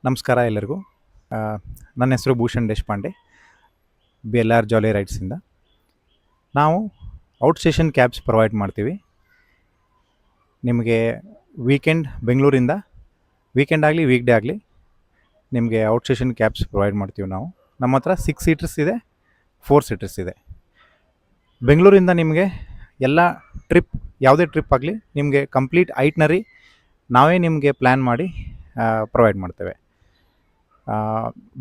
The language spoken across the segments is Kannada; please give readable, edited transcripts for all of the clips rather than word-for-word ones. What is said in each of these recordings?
ನಮಸ್ಕಾರ ಎಲ್ಲರಿಗೂ. ನನ್ನ ಹೆಸರು ಭೂಷಣ್ ದೇಶಪಾಂಡೆ, BLR ಜಾಲಿ ರೈಡ್ಸಿಂದ. ನಾವು ಔಟ್ ಸ್ಟೇಷನ್ ಕ್ಯಾಬ್ಸ್ ಪ್ರೊವೈಡ್ ಮಾಡ್ತೀವಿ. ನಿಮಗೆ ವೀಕೆಂಡ್ ಬೆಂಗಳೂರಿಂದ ವೀಕೆಂಡ್ ಆಗಲಿ ವೀಕ್ ಡೇ ಆಗಲಿ ನಿಮಗೆ ಔಟ್ ಸ್ಟೇಷನ್ ಕ್ಯಾಬ್ಸ್ ಪ್ರೊವೈಡ್ ಮಾಡ್ತೀವಿ ನಾವು. ನಮ್ಮ ಹತ್ರ 6 ಸೀಟರ್ಸ್ ಇದೆ, 4 ಸೀಟರ್ಸ್ ಇದೆ. ಬೆಂಗಳೂರಿಂದ ನಿಮಗೆ ಎಲ್ಲ ಟ್ರಿಪ್, ಯಾವುದೇ ಟ್ರಿಪ್ ಆಗಲಿ ನಿಮಗೆ ಕಂಪ್ಲೀಟ್ ಐಟ್ನರಿ ನಾವೇ ನಿಮಗೆ ಪ್ಲ್ಯಾನ್ ಮಾಡಿ ಪ್ರೊವೈಡ್ ಮಾಡ್ತೇವೆ.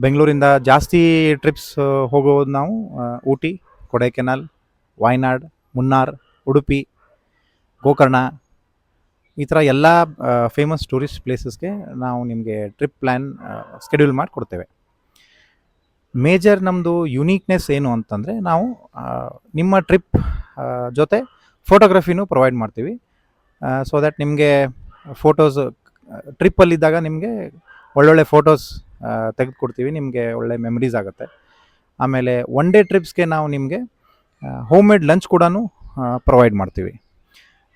ಬೆಂಗಳೂರಿಂದ ಜಾಸ್ತಿ ಟ್ರಿಪ್ಸ್ ಹೋಗೋದು ನಾವು ಊಟಿ, ಕೊಡೈಕೆನಾಲ್, ವಾಯ್ನಾಡ್, ಮುನ್ನಾರ್, ಉಡುಪಿ, ಗೋಕರ್ಣ, ಈ ಥರ ಎಲ್ಲ ಫೇಮಸ್ ಟೂರಿಸ್ಟ್ ಪ್ಲೇಸಸ್ಗೆ ನಾವು ನಿಮಗೆ ಟ್ರಿಪ್ ಪ್ಲ್ಯಾನ್ ಸ್ಕೆಡ್ಯೂಲ್ ಮಾಡಿ ಕೊಡ್ತೇವೆ. ಮೇಜರ್ ನಮ್ಮದು ಯುನೀಕ್ನೆಸ್ ಏನು ಅಂತಂದರೆ, ನಾವು ನಿಮ್ಮ ಟ್ರಿಪ್ ಜೊತೆ ಫೋಟೋಗ್ರಫಿನೂ ಪ್ರೊವೈಡ್ ಮಾಡ್ತೀವಿ. ಸೊ ದ್ಯಾಟ್ ನಿಮಗೆ ಫೋಟೋಸ್ ಟ್ರಿಪ್ಪಲ್ಲಿದ್ದಾಗ ನಿಮಗೆ ಒಳ್ಳೊಳ್ಳೆ ಫೋಟೋಸ್ ತೆಗೆದುಕೊಡ್ತೀವಿ, ನಿಮಗೆ ಒಳ್ಳೆ ಮೆಮರೀಸ್ ಆಗುತ್ತೆ. ಆಮೇಲೆ ಒನ್ ಡೇ ಟ್ರಿಪ್ಸ್ಗೆ ನಾವು ನಿಮಗೆ ಹೋಮ್ ಮೇಡ್ ಲಂಚ್ ಕೂಡ ಪ್ರೊವೈಡ್ ಮಾಡ್ತೀವಿ.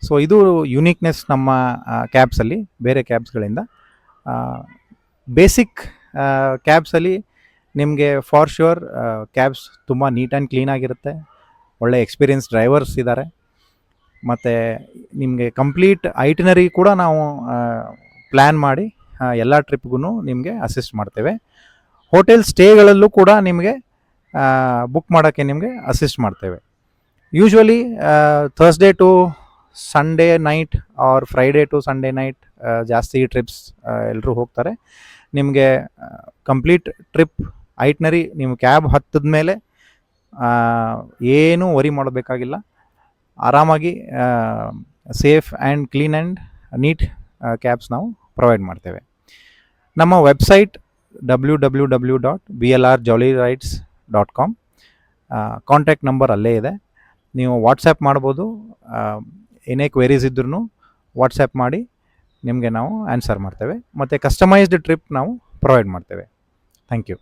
ಸೊ ಇದು ಯುನೀಕ್ನೆಸ್ ನಮ್ಮ ಕ್ಯಾಬ್ಸಲ್ಲಿ ಬೇರೆ ಕ್ಯಾಬ್ಸ್ಗಳಿಂದ. ಬೇಸಿಕ್ ಕ್ಯಾಬ್ಸಲ್ಲಿ ನಿಮಗೆ ಫಾರ್ ಶ್ಯೂರ್ ಕ್ಯಾಬ್ಸ್ ತುಂಬ ನೀಟ್ ಆ್ಯಂಡ್ ಕ್ಲೀನಾಗಿರುತ್ತೆ, ಒಳ್ಳೆ ಎಕ್ಸ್ಪೀರಿಯನ್ಸ್ ಡ್ರೈವರ್ಸ್ ಇದ್ದಾರೆ. ಮತ್ತು ನಿಮಗೆ ಕಂಪ್ಲೀಟ್ ಐಟಿನರಿ ಕೂಡ ನಾವು ಪ್ಲ್ಯಾನ್ ಮಾಡಿ ಎಲ್ಲ ಟ್ರಿಪ್ಗೂ ನಿಮಗೆ ಅಸಿಸ್ಟ್ ಮಾಡ್ತೇವೆ. ಹೋಟೆಲ್ ಸ್ಟೇಗಳಲ್ಲೂ ಕೂಡ ನಿಮಗೆ ಬುಕ್ ಮಾಡೋಕ್ಕೆ ನಿಮಗೆ ಅಸಿಸ್ಟ್ ಮಾಡ್ತೇವೆ. Usually Thursday to Sunday night or Friday to Sunday night ಜಾಸ್ತಿ ಟ್ರಿಪ್ಸ್ ಎಲ್ಲರೂ ಹೋಗ್ತಾರೆ. ನಿಮಗೆ ಕಂಪ್ಲೀಟ್ ಟ್ರಿಪ್ ಐಟ್ನರಿ ನೀವು ಕ್ಯಾಬ್ ಹತ್ತಿದ ಮೇಲೆ ಏನೂ ವರಿ ಮಾಡಬೇಕಾಗಿಲ್ಲ. ಆರಾಮಾಗಿ safe and clean and neat cabs ನಾವು ಪ್ರೊವೈಡ್ ಮಾಡ್ತೇವೆ. ನಮ್ಮ ವೆಬ್ಸೈಟ್ www.blrjollyrides.com, ಕಾಂಟ್ಯಾಕ್ಟ್ ನಂಬರ್ ಅಲ್ಲೇ ಇದೆ. ನೀವು ವಾಟ್ಸಪ್ ಮಾಡ್ಬೋದು. ಏನೇ ಕ್ವೆರೀಸ್ ಇದ್ರೂ ವಾಟ್ಸಪ್ ಮಾಡಿ ನಿಮಗೆ ನಾವು ಆನ್ಸರ್ ಮಾಡ್ತೇವೆ. ಮತ್ತು ಕಸ್ಟಮೈಸ್ಡ್ ಟ್ರಿಪ್ ನಾವು ಪ್ರೊವೈಡ್ ಮಾಡ್ತೇವೆ. Thank you.